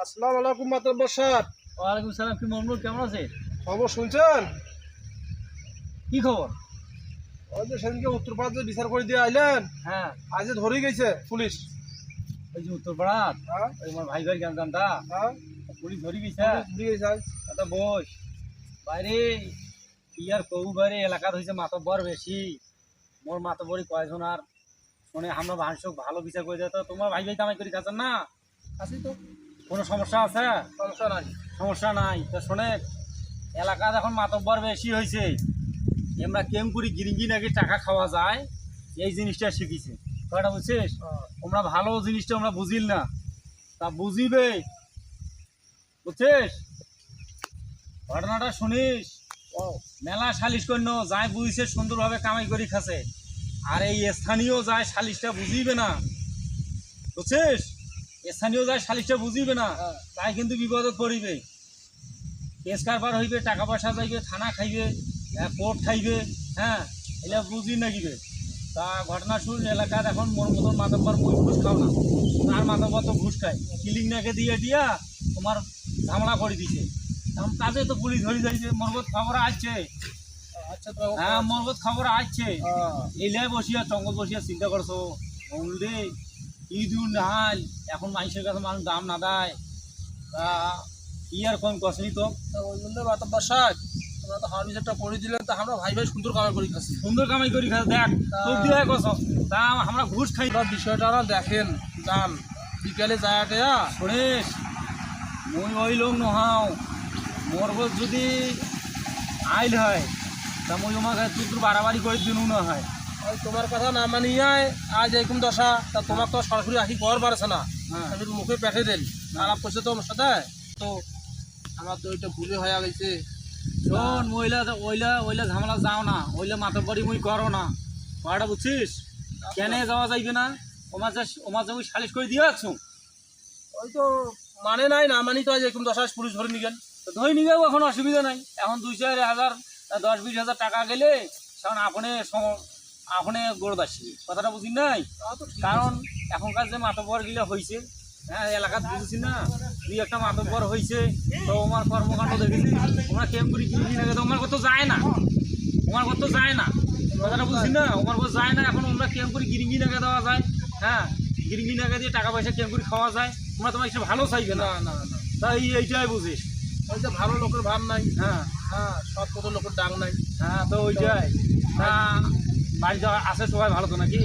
আসসালামু আলাইকুম মাতব্বর সাহেব। ওয়ালাইকুম সালাম। কি মনমুর, কেমন আছে? খবর শুনছেন? কি খবর? ওই যে সেদিনকে উত্তরপাড়াতে বিচার করে দিয়ে আইলেন, হ্যাঁ, আজ ধরে গেছে পুলিশ। ওই যে উত্তরপাড়ার হ্যাঁ ওই আমার ভাই ভাই গানটা হ্যাঁ, পুলিশ ধরে গেছে। ধরে গেছে আজ। এটা বস বাইরে কি আর কবু বাইরে এলাকার হয়েছে মাতব্বর বেশি। মোর মাতব্বরই কয়জন আর শুনে আমরা ভাষক ভালো বিচার করে দেয়। তো তোমার ভাই ভাই কামাই করি খাচ্ছেন না? আছি তো, কোনো সমস্যা আছে? সমস্যা নাই। সমস্যা নাই। তো শোনে, এলাকার এখন মাতব্বর বেশি হয়েছে, আমরা কেম করি গিরিঙ্গি নাকি টাকা খাওয়া যায়, এই জিনিসটা শিখিছে। কয়টা বুঝছিস? তোমরা ভালো জিনিসটা আমরা বুঝিল না, তা বুঝিবে, বুঝছিস? ঘটনাটা শুনিস। মেলা সালিশ কন্য যাই বুঝিছে সুন্দরভাবে কামাই করি খাচ্ছে, আর এই স্থানীয় যায় সালিশটা বুঝিবে না, বুঝছিস? স্থানীয় যায় সালিশটা বুঝিবে না, তাই কিন্তু বিপদে পড়িবে। কেস কারবার হইবে, টাকা পয়সা যাইবে, থানা খাইবে, কোর্ট খাইবে। হ্যাঁ, এগুলো বুঝি না কিবে। তা ঘটনা শুন, এলাকার এখন মোর মতন মাতব্বর বই ঘুষ খাও না, আর মাতব্বর তো ঘুষ খায়। কিলিং নাকে দিয়ে দিয়া তোমার ঝামেলা করে দিছে। এখন কাজে তো পুলিশ ধরে যাইছে, মরগত খবর আসছে। আচ্ছা তো, হ্যাঁ, মরগত খবর আসছে। এলাই বসিয়া জঙ্গল বসিয়া চিন্তা করছো রে, ইঁদুর নাহাল এখন মানুষের কাছে মানুষ দাম না দেয়। তা কি আর কোন কসনি তো ওই জন্য মাতব্বর সাহেব, তোমরা তো হার বিচারটা করে দিলেন, তা আমরা ভাই ভাই সুন্দর কামাই করি খাচ্ছি। সুন্দর কামাই করি খা, দেখ তোর দিয়ে কস। তা আমরা ঘুষ খাই না। বিষয়টা না দেখেন, যান বিকেলে যায় শুনিস, মুই ওই লোক নহাও, মরগত যদি আইল হয় তা মুই তোমাকে তুই বাড়াবাড়ি করে দিনু না হয়। ওই তোমার কথা না মানিয়ে আজ এরকম দশা, তা তোমার তো সরাসরি আসি কর পারছে না। হ্যাঁ, আমি মুখে পেটে দেন আলাপ করছে তো আমার সাথে, তো আমার তো ওইটা ভুলে হয়ে গেছে। শোন, ওইলা ওইলা ওইলা ঝামেলা যাও না, ওইলা মাতব্বরি মুই করো না। কথাটা বুঝছিস? কেন যাওয়া যাইবে না? ওমার যে মুই সালিশ করে দিয়ে আসছু, ওই তো মানে নাই, না মানি তো আজ এরকম দশা পুলিশ ধরে নিয়ে গেল। তো ধরে নিয়ে যাবো, এখন অসুবিধা নাই। এখন 2-4 হাজার 10-20 হাজার টাকা গেলে তখন আপনি গড় আসবে। কথাটা বুঝি নাই? কারণ এখনকার যে মাতব্বর গিলা হয়েছে, হ্যাঁ, এলাকাত বুঝেছি না, দুই একটা মাতব্বর হয়েছে, তো আমার কর্মকাণ্ড দেখেছি। তোমরা কেম করি কিনবি না, তোমার কত যায় না, তোমার কত যায় না। কথাটা বুঝছি না, আমার কত যায় না। এখন আমরা কেম করি গিরিঙ্গি নাকা দেওয়া যায়। হ্যাঁ, গিরিঙ্গি নাকা দিয়ে টাকা পয়সা কেম করি খাওয়া যায়। তোমরা তোমার একটু ভালো চাইবে না, না না না, তাই এইটাই বুঝিস। ওই যে ভালো লোকের ভাব নাই। হ্যাঁ হ্যাঁ, সৎ কত লোকের ডাক নাই। হ্যাঁ, তো ওইটাই। তা বাড়ি যাওয়া আছে সবাই ভালো তো নাকি?